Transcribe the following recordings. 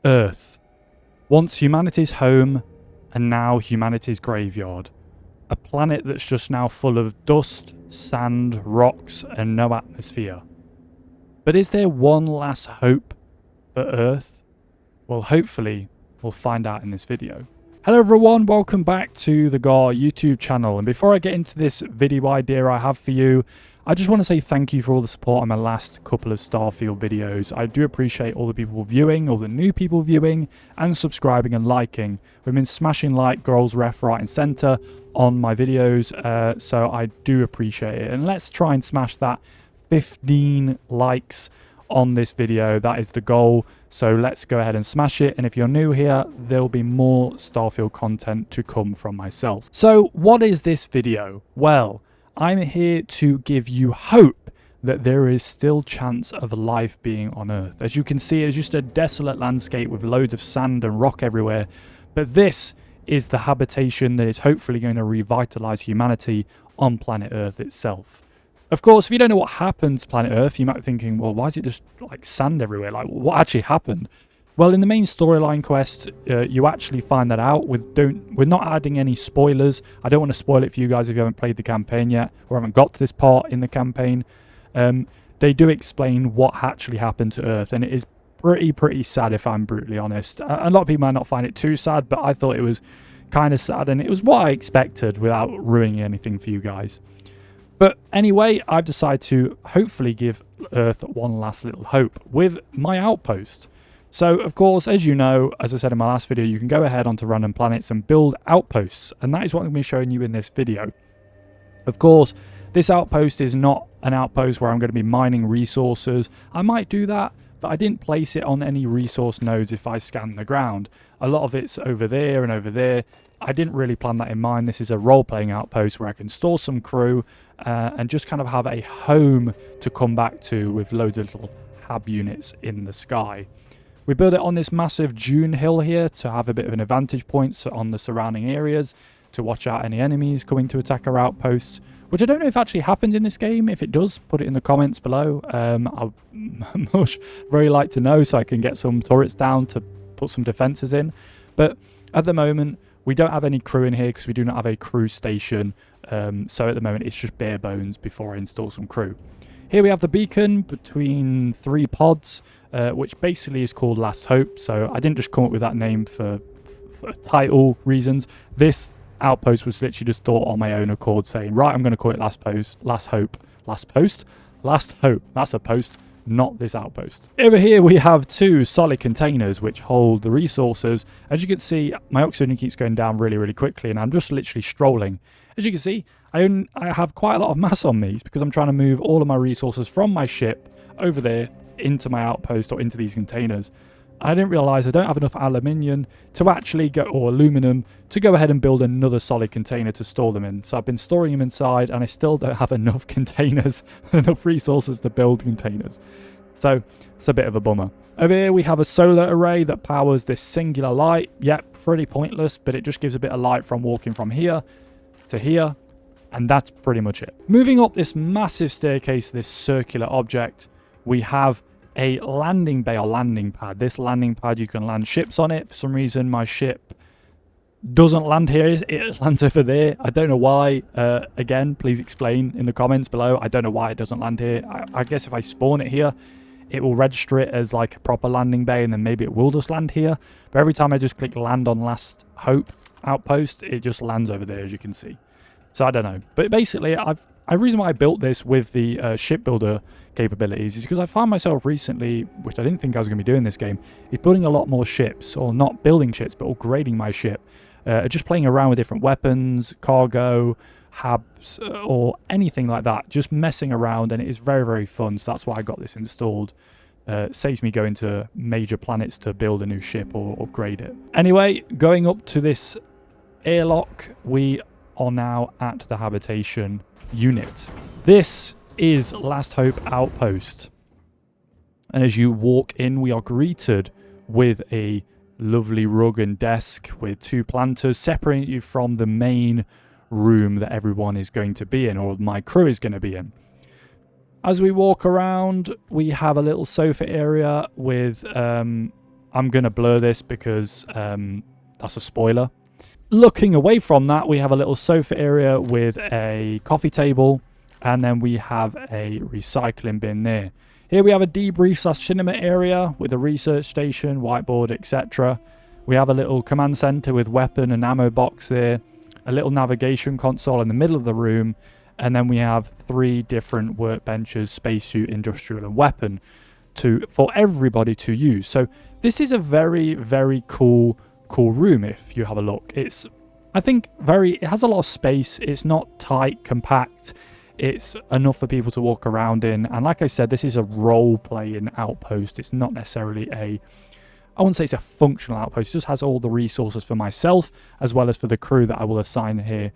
Earth. Once humanity's home, and now humanity's graveyard. A planet that's just now full of dust, sand, rocks, and no atmosphere. But is there one last hope for Earth? Well, hopefully, we'll find out in this video. Hello everyone, welcome back to the Gar YouTube channel. And before I get into this video idea I have for you, I just want to say thank you for all the support on my last couple of Starfield videos. I do appreciate all the people viewing, all the new people viewing, and subscribing and liking. We've been smashing like goals left, right and centre on my videos, so I do appreciate it. And let's try and smash that 15 likes on this video. That is the goal, so let's go ahead and smash it. And if you're new here, there'll be more Starfield content to come from myself. So what is this video? Well, I'm here to give you hope that there is still chance of life being on Earth. As you can see, it's just a desolate landscape with loads of sand and rock everywhere, but this is the habitation that is hopefully going to revitalize humanity on planet Earth itself. Of course, if you don't know what happened to planet Earth, you might be thinking, well, why is it just like sand everywhere? Like, what actually happened? Well, in the main storyline quest, you actually find that out. We're not adding any spoilers. I don't want to spoil it for you guys if you haven't played the campaign yet or haven't got to this part in the campaign. They do explain what actually happened to Earth, and it is pretty sad if I'm brutally honest. A lot of people might not find it too sad, but I thought it was kind of sad, and it was what I expected without ruining anything for you guys. But anyway, I've decided to hopefully give Earth one last little hope with my outpost. So, of course, as you know, as I said in my last video, you can go ahead onto random planets and build outposts. And that is what I'm going to be showing you in this video. Of course, this outpost is not an outpost where I'm going to be mining resources. I might do that, but I didn't place it on any resource nodes if I scan the ground. A lot of it's over there and over there. I didn't really plan that in mind. This is a role-playing outpost where I can store some crew and just kind of have a home to come back to with loads of little hab units in the sky. We build it on this massive dune hill here to have a bit of an advantage point on the surrounding areas to watch out any enemies coming to attack our outposts, which I don't know if actually happened in this game. If it does, put it in the comments below. I'd very like to know so I can get some turrets down to put some defenses in. But at the moment, we don't have any crew in here because we do not have a crew station. So at the moment, it's just bare bones before I install some crew. Here we have the beacon between 3 pods, which basically is called Last Hope. So I didn't just come up with that name for title reasons. This outpost was literally just thought on my own accord, saying, right, I'm going to call it Last Hope. That's a post, not this outpost. Over here we have 2 solid containers which hold the resources. As you can see, my oxygen keeps going down really quickly, and I'm just literally strolling. As you can see, I have quite a lot of mass on me because I'm trying to move all of my resources from my ship over there into my outpost or into these containers. I didn't realize I don't have enough aluminium to actually go, or aluminum, to go ahead and build another solid container to store them in. So I've been storing them inside, and I still don't have enough containers, enough resources to build containers. So it's a bit of a bummer. Over here we have a solar array that powers this singular light. Yep, pretty pointless, but it just gives a bit of light from walking from here to here, and that's pretty much it. Moving up this massive staircase, this circular object, we have a landing bay or landing pad. This landing pad, you can land ships on it. For some reason, my ship doesn't land here. It lands over there. I don't know why. Again, please explain in the comments below. I don't know why it doesn't land here. I guess if I spawn it here, it will register it as like a proper landing bay, and then maybe it will just land here. But every time I just click land on Last Hope outpost, it just lands over there, as you can see. So I don't know. But basically, the reason why I built this with the shipbuilder capabilities is because I found myself recently, which I didn't think I was going to be doing this game, is building a lot more ships, or not building ships, but upgrading my ship. Just playing around with different weapons, cargo, habs, or anything like that. Just messing around, and it is very fun. So that's why I got this installed. Saves me going to major planets to build a new ship or upgrade it. Anyway, going up to this airlock, we are now at the Habitation unit. This is Last Hope Outpost, and as you walk in, we are greeted with a lovely rug and desk with 2 planters separating you from the main room that everyone is going to be in, or my crew is going to be in. As we walk around, we have a little sofa area with I'm going to blur this because that's a spoiler. Looking away from that, we have a little sofa area with a coffee table, and then we have a recycling bin there. Here we have a debrief/cinema area with a research station, whiteboard, etc. We have a little command center with weapon and ammo box there, a little navigation console in the middle of the room, and then we have 3 different workbenches: spacesuit, industrial, and weapon, for everybody to use. So this is a very, very cool room. If you have a look, it's, I think, it has a lot of space. It's not tight, compact. It's enough for people to walk around in. And like I said, this is a role-playing outpost. It's not necessarily I wouldn't say it's a functional outpost. It just has all the resources for myself as well as for the crew that I will assign here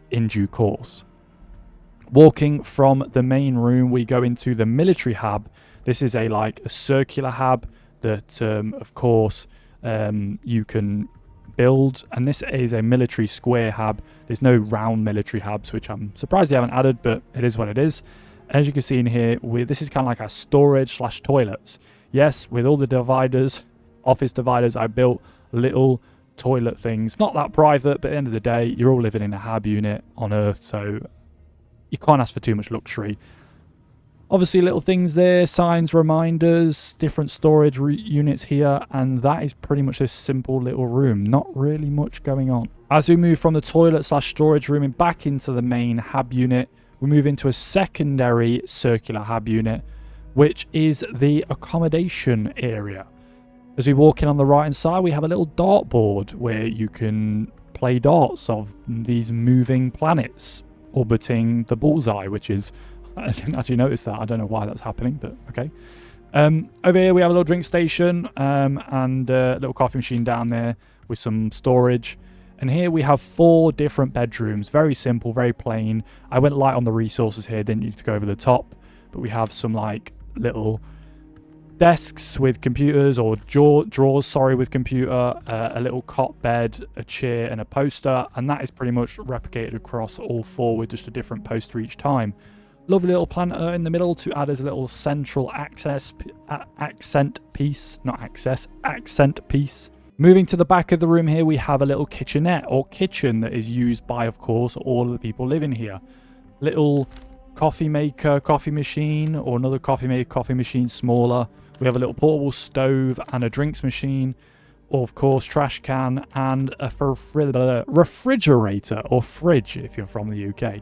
in due course. Walking from the main room, we go into the military hub. This is a circular hub that, of course, you can build, and this is a military square hub. There's no round military hubs, which I'm surprised they haven't added, but it is what it is. As you can see in here, this is kind of like a storage/toilets. Yes, with all the dividers, office dividers, I built little toilet things. Not that private, but at the end of the day, you're all living in a hab unit on Earth, so you can't ask for too much luxury. Obviously, little things there, signs, reminders, different storage units here, and that is pretty much this simple little room. Not really much going on. As we move from the toilet/storage room and back into the main hub unit, we move into a secondary circular hub unit, which is the accommodation area. As we walk in on the right-hand side, we have a little dartboard where you can play darts of these moving planets orbiting the bullseye, which is... I didn't actually notice that. I don't know why that's happening, but okay. Over here, we have a little drink station and a little coffee machine down there with some storage. And here we have 4 different bedrooms. Very simple, very plain. I went light on the resources here. Didn't need to go over the top. But we have some little desks with computers, or drawers, with computer, a little cot bed, a chair, and a poster. And that is pretty much replicated across all 4 with just a different poster each time. Lovely little planter in the middle to add as a little central accent piece. Moving to the back of the room here, we have a little kitchenette or kitchen that is used by, of course, all of the people living here. Little coffee maker, coffee machine, or another coffee maker, coffee machine smaller. We have a little portable stove and a drinks machine. Or, of course, trash can and a refrigerator or fridge if you're from the UK.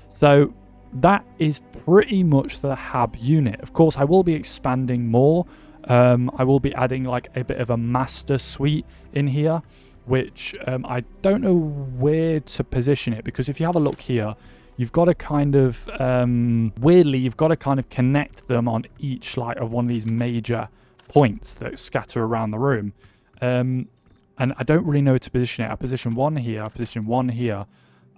So that is pretty much the hab unit. Of course, I will be expanding more. I will be adding a bit of a master suite in here, which I don't know where to position it, because if you have a look here, you've got to kind of weirdly, you've got to kind of connect them on each of one of these major points that scatter around the room. And I don't really know where to position it. I position one here, I position one here.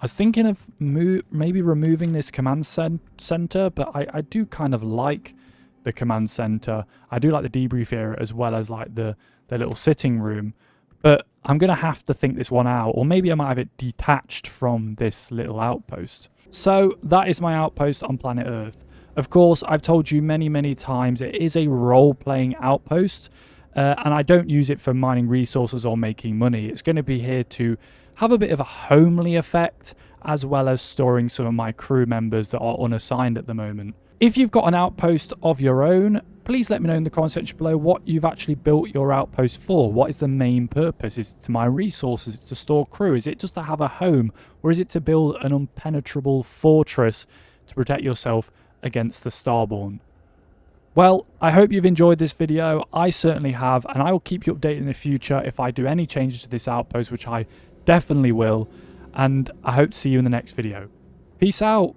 I was thinking of maybe removing this command center, but I do kind of like the command center. I do like the debrief area as well as the little sitting room. But I'm going to have to think this one out, or maybe I might have it detached from this little outpost. So that is my outpost on planet Earth. Of course, I've told you many, many times, it is a role-playing outpost, and I don't use it for mining resources or making money. It's going to be here to have a bit of a homely effect, as well as storing some of my crew members that are unassigned at the moment. If you've got an outpost of your own, please let me know in the comment section below what you've actually built your outpost for. What is the main purpose? Is it to mine resources? Is it to store crew? Is it just to have a home? Or is it to build an impenetrable fortress to protect yourself against the Starborn? Well, I hope you've enjoyed this video. I certainly have, and I will keep you updated in the future if I do any changes to this outpost, which I definitely will. And I hope to see you in the next video. Peace out.